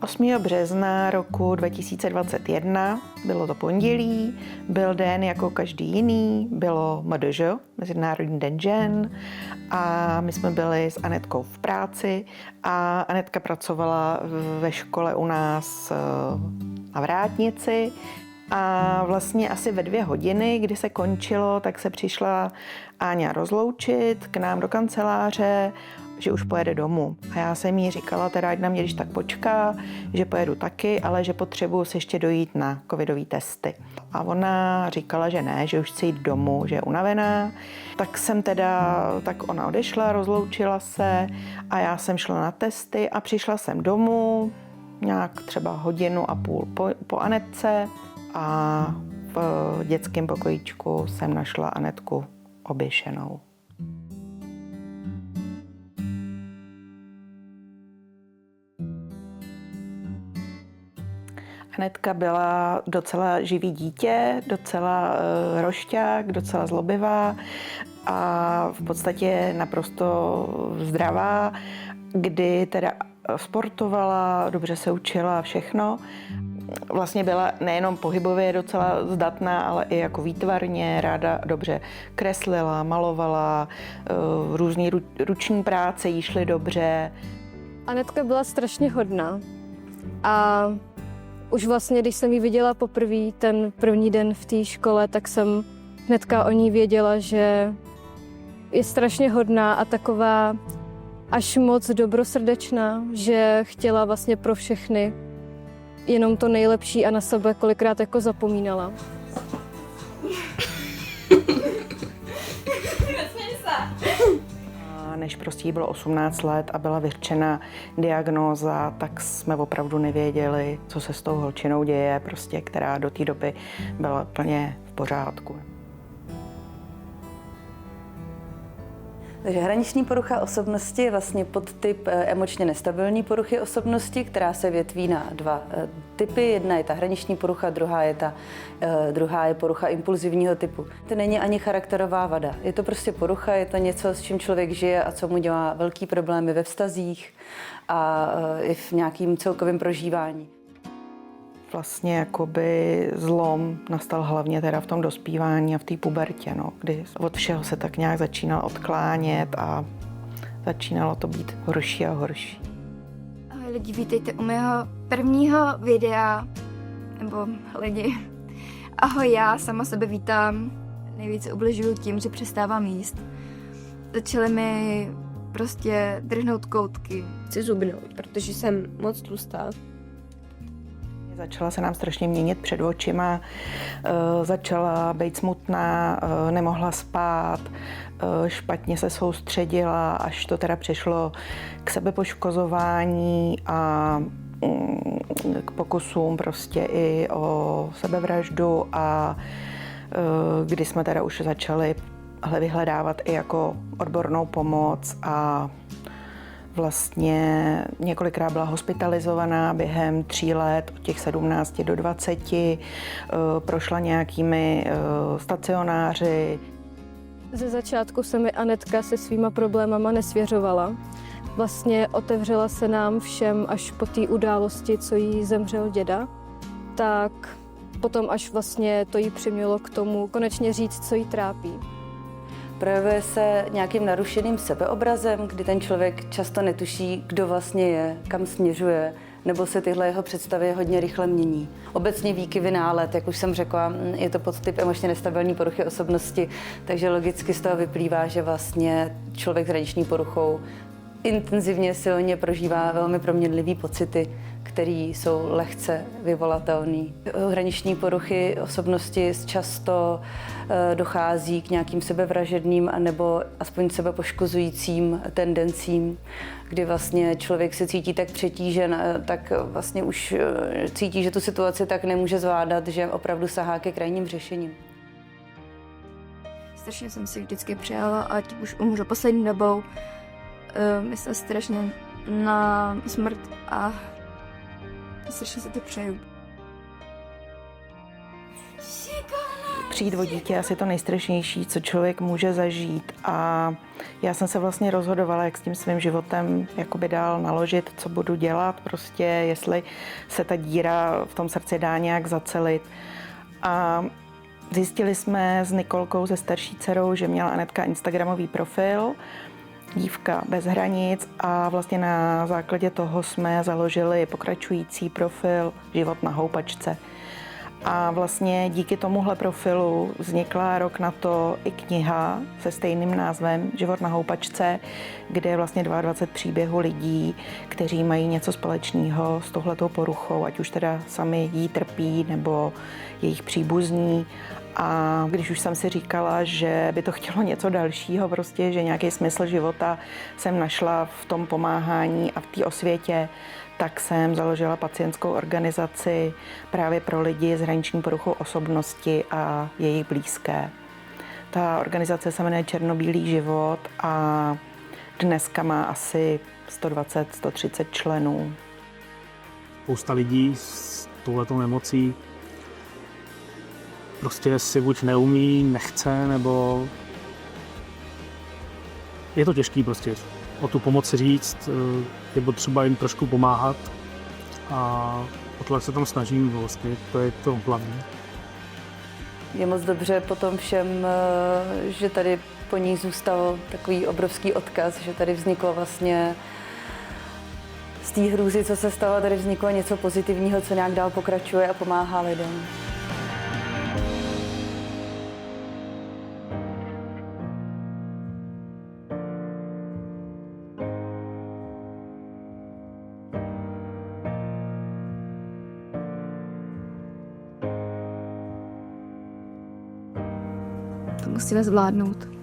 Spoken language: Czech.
8. března roku 2021, bylo to pondělí, byl den jako každý jiný, bylo MDŽ, Mezinárodní den žen, a my jsme byli s Anetkou v práci a Anetka pracovala ve škole u nás na Vrátnici a vlastně asi ve 2 hodiny, kdy se končilo, tak se přišla Áňa rozloučit k nám do kanceláře, že už pojede domů. A já jsem jí říkala, teda ať na mě když tak počká, že pojedu taky, ale že potřebuji se ještě dojít na covidové testy. A ona říkala, že ne, že už chce jít domů, že je unavená. Tak ona odešla, rozloučila se a já jsem šla na testy a přišla jsem domů nějak třeba 1,5 hodiny po Anetce a v dětském pokojíčku jsem našla Anetku oběšenou. Anetka byla docela živý dítě, docela rošťák, docela zlobivá a v podstatě naprosto zdravá, kdy teda sportovala, dobře se učila všechno. Vlastně byla nejenom pohybově docela zdatná, ale i jako výtvarně, ráda dobře kreslila, malovala, různý ruční práce jí šly dobře. Anetka byla strašně hodná a už vlastně, když jsem ji viděla poprvé, ten první den v té škole, tak jsem hnedka o ní věděla, že je strašně hodná a taková až moc dobrosrdečná, že chtěla vlastně pro všechny jenom to nejlepší a na sebe kolikrát jako zapomínala. Než prostě jí bylo 18 let a byla vyřčena diagnóza, tak jsme opravdu nevěděli, co se s tou holčinou děje, prostě, která do té doby byla plně v pořádku. Takže hraniční porucha osobnosti je vlastně podtyp emočně nestabilní poruchy osobnosti, která se větví na 2 typy. Jedna je ta hraniční porucha, druhá je porucha impulzivního typu. To není ani charakterová vada. Je to prostě porucha, je to něco, s čím člověk žije a co mu dělá velký problémy ve vztazích a i v nějakým celkovém prožívání. Vlastně jakoby zlom nastal hlavně teda v tom dospívání a v té pubertě, kdy od všeho se tak nějak začínal odklánět a začínalo to být horší a horší. Ahoj lidi, vítejte u mého prvního videa, nebo lidi. Ahoj, já sama sebe vítám, nejvíce ubližuju tím, že přestávám jíst. Začaly mi prostě drhnout koutky. Chci zubnout, protože jsem moc tlustá. Začala se nám strašně měnit před očima, začala být smutná, nemohla spát, špatně se soustředila, až to teda přešlo k sebepoškozování a k pokusům prostě i o sebevraždu a kdy jsme teda už začali vyhledávat i jako odbornou pomoc a vlastně několikrát byla hospitalizovaná během 3 let, od těch 17 do 20, prošla nějakými stacionáři. Ze začátku se mi Anetka se svýma problémama nesvěřovala. Vlastně otevřela se nám všem až po té události, co jí zemřel děda. Tak potom až vlastně to jí přimělo k tomu konečně říct, co jí trápí. Projevuje se nějakým narušeným sebeobrazem, kdy ten člověk často netuší, kdo vlastně je, kam směřuje, nebo se tyhle jeho představy hodně rychle mění. Obecně výkyvy nálad, jak už jsem řekla, je to podtyp emočně nestabilní poruchy osobnosti, takže logicky z toho vyplývá, že vlastně člověk s hraniční poruchou intenzivně, silně prožívá velmi proměnlivé pocity, které jsou lehce vyvolatelné. Hraniční poruchy osobnosti často dochází k nějakým sebevražedným nebo aspoň sebepoškozujícím tendencím, kdy vlastně člověk se cítí tak přetížen, tak vlastně už cítí, že tu situaci tak nemůže zvládat, že opravdu sahá ke krajním řešením. Strašně jsem si vždycky přála, ať už umřu poslední dobou. Myslím strašně na smrt a strašně si to přeju. přijít o dítě je asi to nejstrašnější, co člověk může zažít. A já jsem se vlastně rozhodovala, jak s tím svým životem jakoby dál naložit, co budu dělat, prostě jestli se ta díra v tom srdci dá nějak zacelit. A zjistili jsme s Nikolkou, se starší dcerou, že měla Anetka instagramový profil, Dívka bez hranic, a vlastně na základě toho jsme založili pokračující profil Život na houpačce. A vlastně díky tomuhle profilu vznikla rok na to i kniha se stejným názvem Život na houpačce, kde je vlastně 22 příběhů lidí, kteří mají něco společného s touhletou poruchou, ať už teda sami jí trpí nebo jejich příbuzní. A když už jsem si říkala, že by to chtělo něco dalšího, prostě, že nějaký smysl života jsem našla v tom pomáhání a v té osvětě, tak jsem založila pacientskou organizaci právě pro lidi s hraniční poruchou osobnosti a jejich blízké. Ta organizace se jmenuje Černobílý život a dneska má asi 120-130 členů. Spousta lidí s touhletou nemocí prostě si buď neumí, nechce, nebo je to těžký prostě o tu pomoc říct, je potřeba jim trošku pomáhat a o tohle se tam snažím vlastně, to je to hlavní. Je moc dobře potom všem, že tady po ní zůstal takový obrovský odkaz, že tady vzniklo vlastně z té hrůzy, co se stalo, tady vzniklo něco pozitivního, co nějak dál pokračuje a pomáhá lidem. To musíme zvládnout.